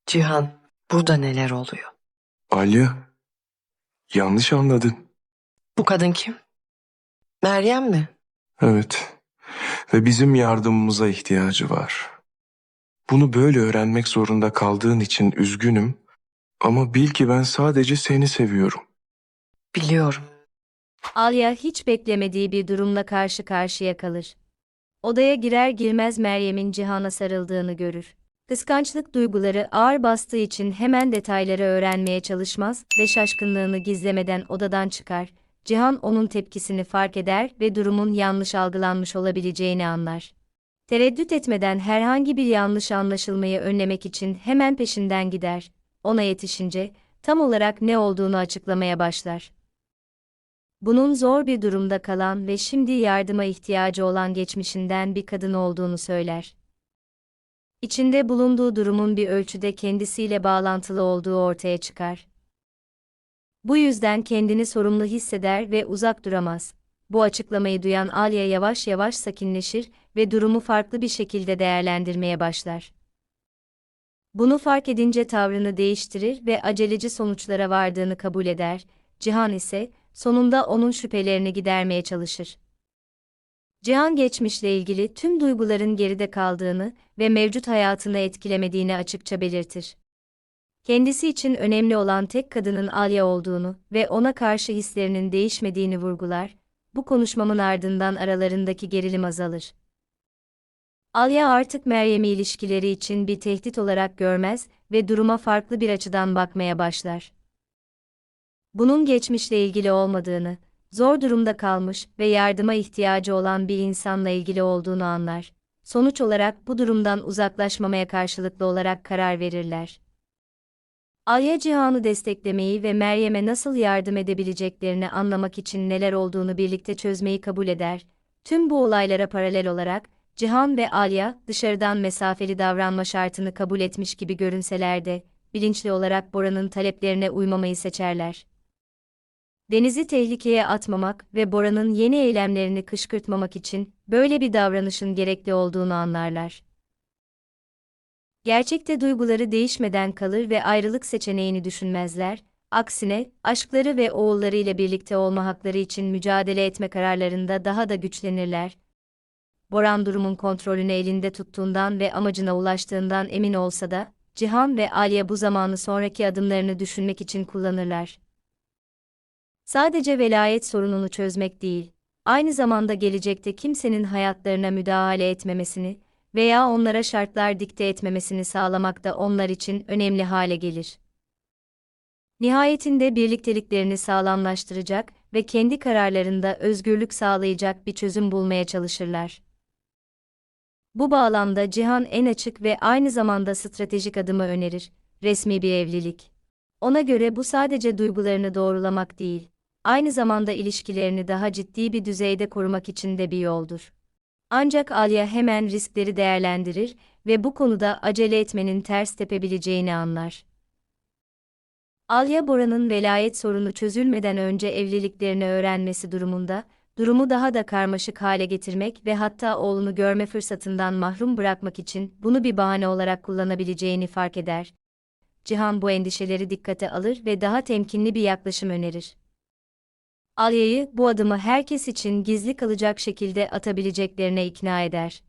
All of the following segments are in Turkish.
Cihan, burada neler oluyor? Alya, yanlış anladın. Bu kadın kim? Meryem mi? Evet. Ve bizim yardımımıza ihtiyacı var. Bunu böyle öğrenmek zorunda kaldığın için üzgünüm. Ama bil ki ben sadece seni seviyorum. Biliyorum. Alya hiç beklemediği bir durumla karşı karşıya kalır. Odaya girer girmez Meryem'in Cihan'a sarıldığını görür. Kıskançlık duyguları ağır bastığı için hemen detayları öğrenmeye çalışmaz ve şaşkınlığını gizlemeden odadan çıkar. Cihan onun tepkisini fark eder ve durumun yanlış algılanmış olabileceğini anlar. Tereddüt etmeden herhangi bir yanlış anlaşılmayı önlemek için hemen peşinden gider. Ona yetişince tam olarak ne olduğunu açıklamaya başlar. Bunun zor bir durumda kalan ve şimdi yardıma ihtiyacı olan geçmişinden bir kadın olduğunu söyler. İçinde bulunduğu durumun bir ölçüde kendisiyle bağlantılı olduğu ortaya çıkar. Bu yüzden kendini sorumlu hisseder ve uzak duramaz. Bu açıklamayı duyan Alya yavaş yavaş sakinleşir ve durumu farklı bir şekilde değerlendirmeye başlar. Bunu fark edince tavrını değiştirir ve aceleci sonuçlara vardığını kabul eder. Cihan ise sonunda onun şüphelerini gidermeye çalışır. Cihan geçmişle ilgili tüm duyguların geride kaldığını ve mevcut hayatını etkilemediğini açıkça belirtir. Kendisi için önemli olan tek kadının Alya olduğunu ve ona karşı hislerinin değişmediğini vurgular. Bu konuşmamın ardından aralarındaki gerilim azalır. Alya artık Meryem'i ilişkileri için bir tehdit olarak görmez ve duruma farklı bir açıdan bakmaya başlar. Bunun geçmişle ilgili olmadığını, zor durumda kalmış ve yardıma ihtiyacı olan bir insanla ilgili olduğunu anlar. Sonuç olarak bu durumdan uzaklaşmamaya karşılıklı olarak karar verirler. Alya Cihan'ı desteklemeyi ve Meryem'e nasıl yardım edebileceklerini anlamak için neler olduğunu birlikte çözmeyi kabul eder. Tüm bu olaylara paralel olarak, Cihan ve Alya, dışarıdan mesafeli davranma şartını kabul etmiş gibi görünseler de, bilinçli olarak Bora'nın taleplerine uymamayı seçerler. Deniz'i tehlikeye atmamak ve Bora'nın yeni eylemlerini kışkırtmamak için böyle bir davranışın gerekli olduğunu anlarlar. Gerçekte duyguları değişmeden kalır ve ayrılık seçeneğini düşünmezler, aksine aşkları ve oğullarıyla birlikte olma hakları için mücadele etme kararlarında daha da güçlenirler. Boran durumun kontrolünü elinde tuttuğundan ve amacına ulaştığından emin olsa da, Cihan ve Alya bu zamanı sonraki adımlarını düşünmek için kullanırlar. Sadece velayet sorununu çözmek değil, aynı zamanda gelecekte kimsenin hayatlarına müdahale etmemesini veya onlara şartlar dikte etmemesini sağlamak da onlar için önemli hale gelir. Nihayetinde birlikteliklerini sağlamlaştıracak ve kendi kararlarında özgürlük sağlayacak bir çözüm bulmaya çalışırlar. Bu bağlamda Cihan en açık ve aynı zamanda stratejik adımı önerir, resmi bir evlilik. Ona göre bu sadece duygularını doğrulamak değil, aynı zamanda ilişkilerini daha ciddi bir düzeyde korumak için de bir yoldur. Ancak Alya hemen riskleri değerlendirir ve bu konuda acele etmenin ters tepebileceğini anlar. Alya Bora'nın velayet sorunu çözülmeden önce evliliklerini öğrenmesi durumunda, durumu daha da karmaşık hale getirmek ve hatta oğlunu görme fırsatından mahrum bırakmak için bunu bir bahane olarak kullanabileceğini fark eder. Cihan bu endişeleri dikkate alır ve daha temkinli bir yaklaşım önerir. Alya'yı bu adımı herkes için gizli kalacak şekilde atabileceklerine ikna eder.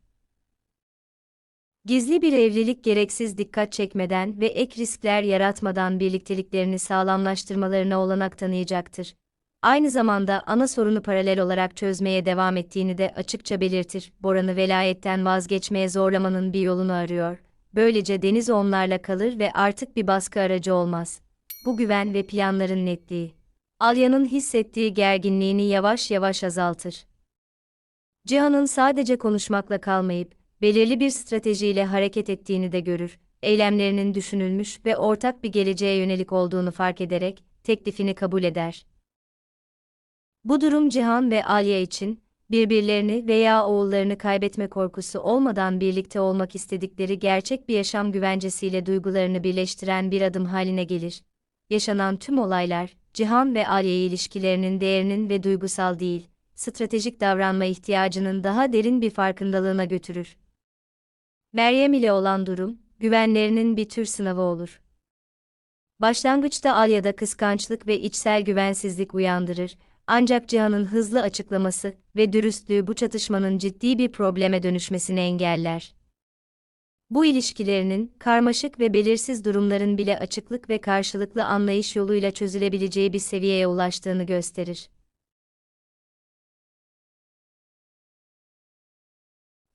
Gizli bir evlilik gereksiz dikkat çekmeden ve ek riskler yaratmadan birlikteliklerini sağlamlaştırmalarına olanak tanıyacaktır. Aynı zamanda ana sorunu paralel olarak çözmeye devam ettiğini de açıkça belirtir. Boran'ı velayetten vazgeçmeye zorlamanın bir yolunu arıyor. Böylece Deniz onlarla kalır ve artık bir baskı aracı olmaz. Bu güven ve planların netliği, Alya'nın hissettiği gerginliğini yavaş yavaş azaltır. Cihan'ın sadece konuşmakla kalmayıp, belirli bir stratejiyle hareket ettiğini de görür, eylemlerinin düşünülmüş ve ortak bir geleceğe yönelik olduğunu fark ederek, teklifini kabul eder. Bu durum Cihan ve Alya için, birbirlerini veya oğullarını kaybetme korkusu olmadan birlikte olmak istedikleri gerçek bir yaşam güvencesiyle duygularını birleştiren bir adım haline gelir. Yaşanan tüm olaylar, Cihan ve Alya ilişkilerinin değerinin ve duygusal değil, stratejik davranma ihtiyacının daha derin bir farkındalığına götürür. Meryem ile olan durum, güvenlerinin bir tür sınavı olur. Başlangıçta Alya'da kıskançlık ve içsel güvensizlik uyandırır, ancak Cihan'ın hızlı açıklaması ve dürüstlüğü bu çatışmanın ciddi bir probleme dönüşmesini engeller. Bu ilişkilerinin, karmaşık ve belirsiz durumların bile açıklık ve karşılıklı anlayış yoluyla çözülebileceği bir seviyeye ulaştığını gösterir.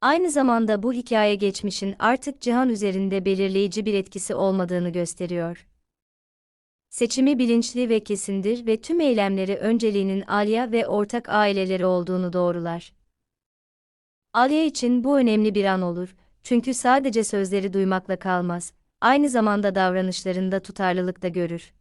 Aynı zamanda bu hikaye geçmişin artık Cihan üzerinde belirleyici bir etkisi olmadığını gösteriyor. Seçimi bilinçli ve kesindir ve tüm eylemleri önceliğinin Alya ve ortak aileleri olduğunu doğrular. Alya için bu önemli bir an olur, çünkü sadece sözleri duymakla kalmaz, aynı zamanda davranışlarında tutarlılık da görür.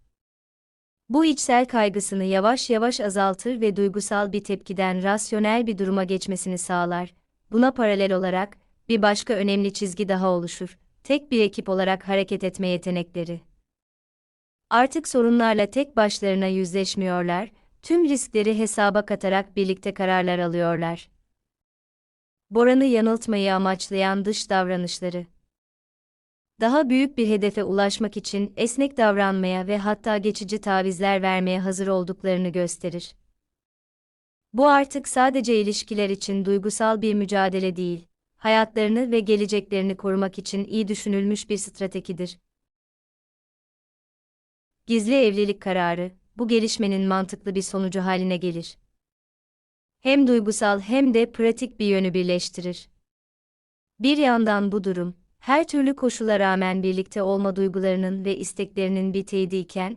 Bu içsel kaygısını yavaş yavaş azaltır ve duygusal bir tepkiden rasyonel bir duruma geçmesini sağlar. Buna paralel olarak, bir başka önemli çizgi daha oluşur, tek bir ekip olarak hareket etme yetenekleri. Artık sorunlarla tek başlarına yüzleşmiyorlar, tüm riskleri hesaba katarak birlikte kararlar alıyorlar. Boran'ı yanıltmayı amaçlayan dış davranışları. Daha büyük bir hedefe ulaşmak için esnek davranmaya ve hatta geçici tavizler vermeye hazır olduklarını gösterir. Bu artık sadece ilişkiler için duygusal bir mücadele değil, hayatlarını ve geleceklerini korumak için iyi düşünülmüş bir stratejidir. Gizli evlilik kararı, bu gelişmenin mantıklı bir sonucu haline gelir. Hem duygusal hem de pratik bir yönü birleştirir. Bir yandan bu durum, her türlü koşula rağmen birlikte olma duygularının ve isteklerinin bir teyidi iken,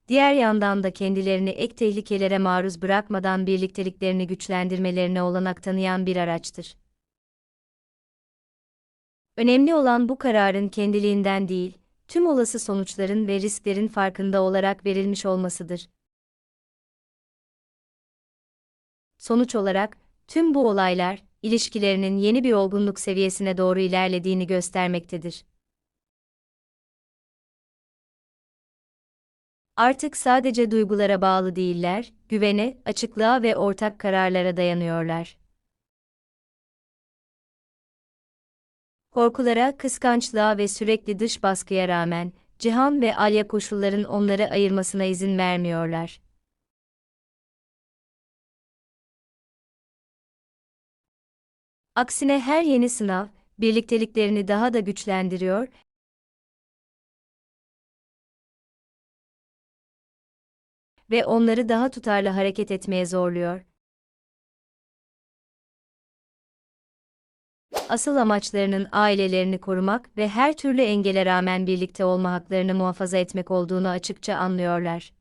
diğer yandan da kendilerini ek tehlikelere maruz bırakmadan birlikteliklerini güçlendirmelerine olanak tanıyan bir araçtır. Önemli olan bu kararın kendiliğinden değil, tüm olası sonuçların ve risklerin farkında olarak verilmiş olmasıdır. Sonuç olarak, tüm bu olaylar, ilişkilerinin yeni bir olgunluk seviyesine doğru ilerlediğini göstermektedir. Artık sadece duygulara bağlı değiller, güvene, açıklığa ve ortak kararlara dayanıyorlar. Korkulara, kıskançlığa ve sürekli dış baskıya rağmen, Cihan ve Alya koşulların onları ayırmasına izin vermiyorlar. Aksine her yeni sınav, birlikteliklerini daha da güçlendiriyor ve onları daha tutarlı hareket etmeye zorluyor. Asıl amaçlarının ailelerini korumak ve her türlü engele rağmen birlikte olma haklarını muhafaza etmek olduğunu açıkça anlıyorlar.